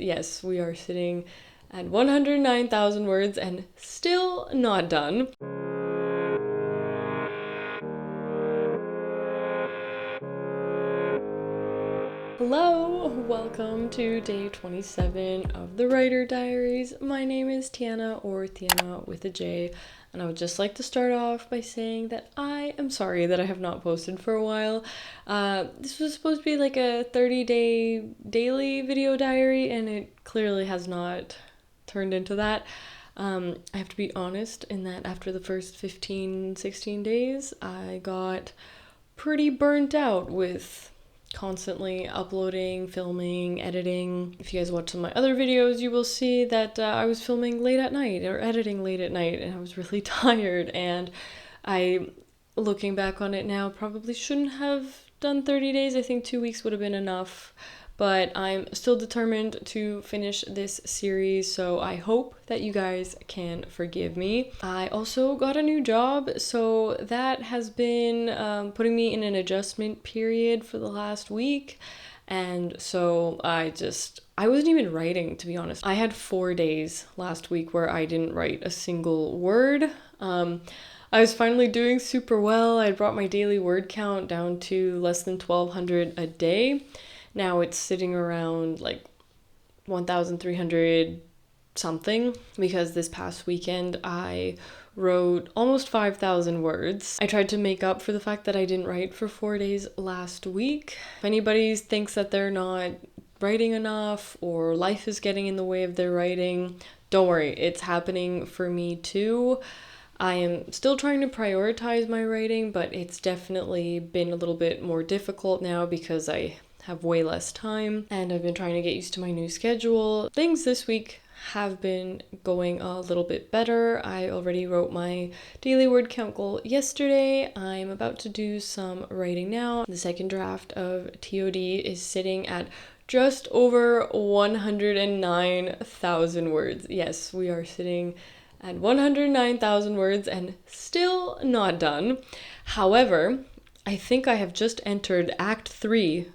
Yes, we are sitting at 109,000 words and still not done. Hello, welcome to day 27 of the Writer Diaries. My name is Tiana, or Tiana with a J, and I would just like to start off by saying that I am sorry that I have not posted for a while. This was supposed to be like a 30-day daily video diary, and it clearly has not turned into that. I have to be honest in that after the first 15, 16 days, I got pretty burnt out with constantly uploading, filming, editing. If you guys watch some of my other videos, you will see that I was filming late at night or editing late at night, and I was really tired. And looking back on it now, probably shouldn't have done 30 days. I think 2 weeks would have been enough. But I'm still determined to finish this series, so I hope that you guys can forgive me. I also got a new job, so that has been putting me in an adjustment period for the last week. And so I wasn't even writing, to be honest. I had 4 days last week where I didn't write a single word. I was finally doing super well. I brought my daily word count down to less than 1,200 a day. Now it's sitting around like 1,300 something, because this past weekend I wrote almost 5,000 words. I tried to make up for the fact that I didn't write for 4 days last week. If anybody thinks that they're not writing enough or life is getting in the way of their writing, don't worry, it's happening for me too. I am still trying to prioritize my writing, but it's definitely been a little bit more difficult now because I have way less time and I've been trying to get used to my new schedule. Things this week have been going a little bit better. I already wrote my daily word count goal yesterday. I'm about to do some writing now. The second draft of TOD is sitting at just over 109,000 words. Yes, we are sitting at 109,000 words and still not done. However, I think I have just entered Act 3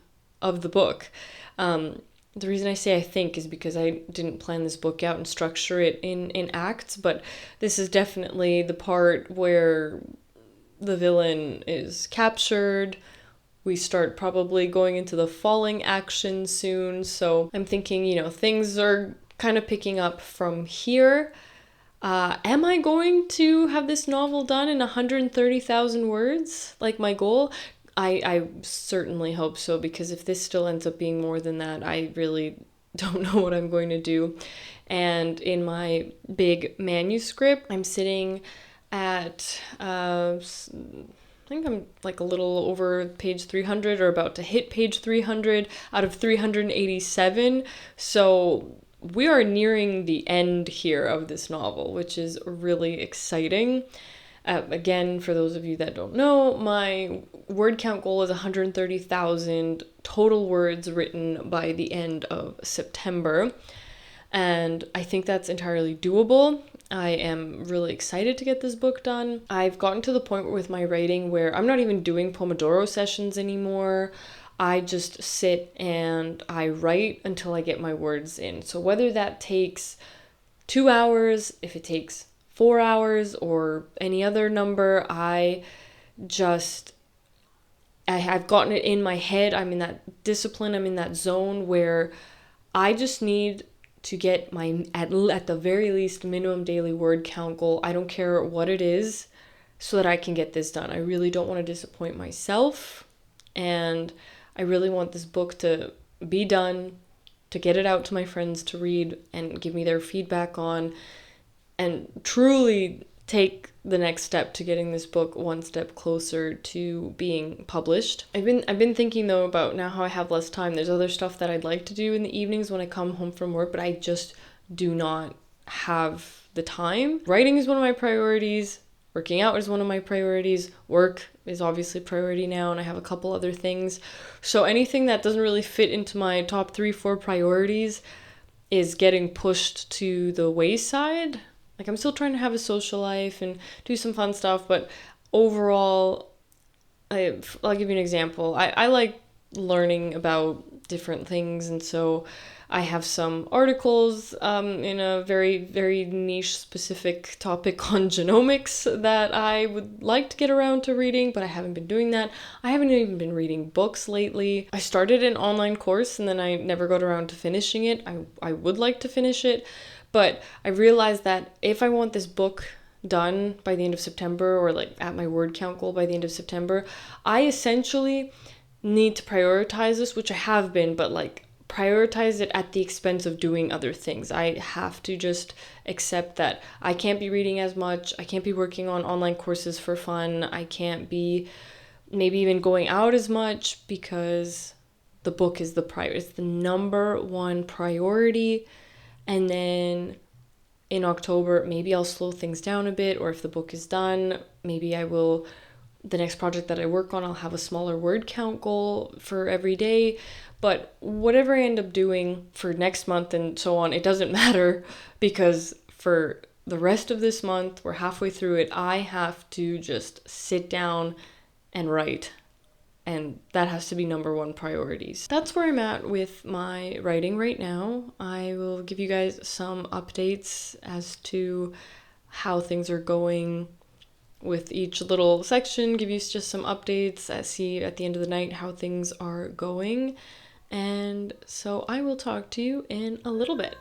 of the book. The reason I say I think is because I didn't plan this book out and structure it in acts, but this is definitely the part where the villain is captured. We start probably going into the falling action soon, so I'm thinking, things are kind of picking up from here. Am I going to have this novel done in 130,000 words, like my goal? I certainly hope so, because if this still ends up being more than that, I really don't know what I'm going to do. And in my big manuscript, I'm sitting at, I think I'm like a little over page 300 or about to hit page 300 out of 387. So we are nearing the end here of this novel, which is really exciting. Again, for those of you that don't know, my word count goal is 130,000 total words written by the end of September. And I think that's entirely doable. I am really excited to get this book done. I've gotten to the point with my writing where I'm not even doing Pomodoro sessions anymore. I just sit and I write until I get my words in. So whether that takes 2 hours, if it takes 4 hours, or any other number, I've gotten it in my head. I'm in that discipline, I'm in that zone where I just need to get my, at the very least, minimum daily word count goal. I don't care what it is, so that I can get this done. I really don't want to disappoint myself, and I really want this book to be done, to get it out to my friends to read and give me their feedback on, and truly take the next step to getting this book one step closer to being published. I've been thinking though about now how I have less time. There's other stuff that I'd like to do in the evenings when I come home from work, but I just do not have the time. Writing is one of my priorities. Working out is one of my priorities. Work is obviously priority now, and I have a couple other things. So anything that doesn't really fit into my top 3-4 priorities is getting pushed to the wayside. Like, I'm still trying to have a social life and do some fun stuff, but overall, I'll give you an example. I like learning about different things, and so I have some articles in a very, very niche specific topic on genomics that I would like to get around to reading, but I haven't been doing that. I haven't even been reading books lately. I started an online course and then I never got around to finishing it. I would like to finish it, but I realized that if I want this book done by the end of September, or like at my word count goal by the end of September, I essentially need to prioritize this, which I have been, but like prioritize it at the expense of doing other things. I have to just accept that I can't be reading as much. I can't be working on online courses for fun. I can't be maybe even going out as much because the book is it's the number one priority. And then in October, maybe I'll slow things down a bit, or if the book is done, maybe I will, the next project that I work on, I'll have a smaller word count goal for every day. But whatever I end up doing for next month and so on, it doesn't matter, because for the rest of this month, we're halfway through it, I have to just sit down and write. And that has to be number one priorities. That's where I'm at with my writing right now. I will give you guys some updates as to how things are going with each little section, give you just some updates, see at the end of the night how things are going. And so I will talk to you in a little bit.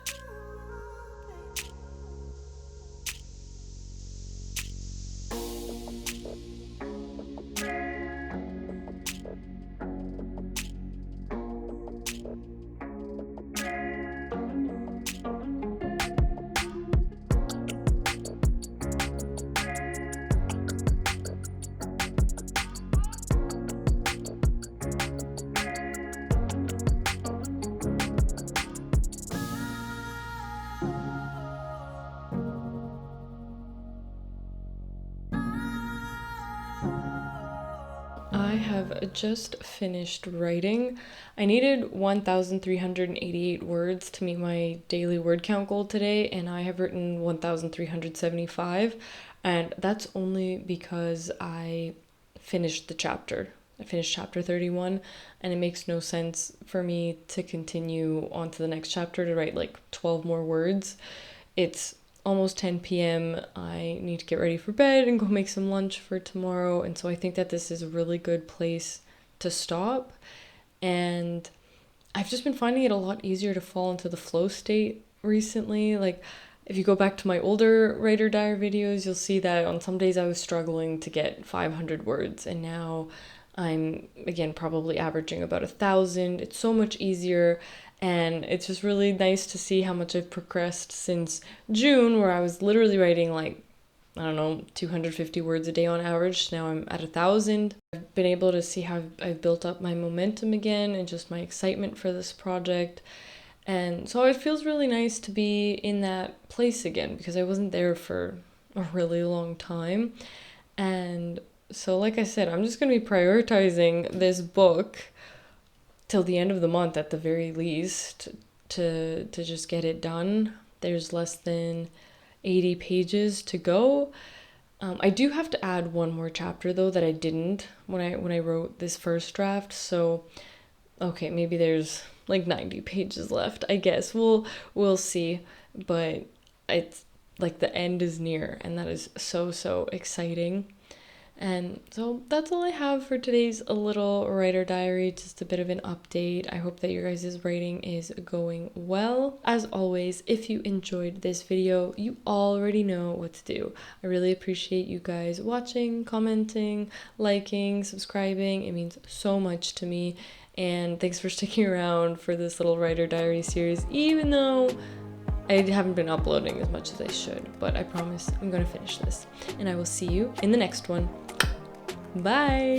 I have just finished writing. I needed 1,388 words to meet my daily word count goal today, and I have written 1,375, and that's only because I finished the chapter. I finished chapter 31, and it makes no sense for me to continue on to the next chapter to write like 12 more words. It's almost 10 p.m. I need to get ready for bed and go make some lunch for tomorrow. And so I think that this is a really good place to stop. And I've just been finding it a lot easier to fall into the flow state recently. Like, if you go back to my older writer diary videos, you'll see that on some days I was struggling to get 500 words. And now I'm, again, probably averaging about 1,000. It's so much easier. And it's just really nice to see how much I've progressed since June, where I was literally writing like, I don't know, 250 words a day on average. Now I'm at 1,000. I've been able to see how I've built up my momentum again and just my excitement for this project. And so it feels really nice to be in that place again, because I wasn't there for a really long time. And so, like I said, I'm just going to be prioritizing this book till the end of the month at the very least to just get it done. There's less than 80 pages to go. I do have to add one more chapter though that I didn't when I wrote this first draft. So okay, maybe there's like 90 pages left. I guess we'll see, but it's like the end is near, and that is so exciting. And so that's all I have for today's little writer diary, just a bit of an update. I hope that your guys' writing is going well. As always, if you enjoyed this video, you already know what to do. I really appreciate you guys watching, commenting, liking, subscribing. It means so much to me. And thanks for sticking around for this little writer diary series, even though I haven't been uploading as much as I should, but I promise I'm gonna finish this. And I will see you in the next one. Bye!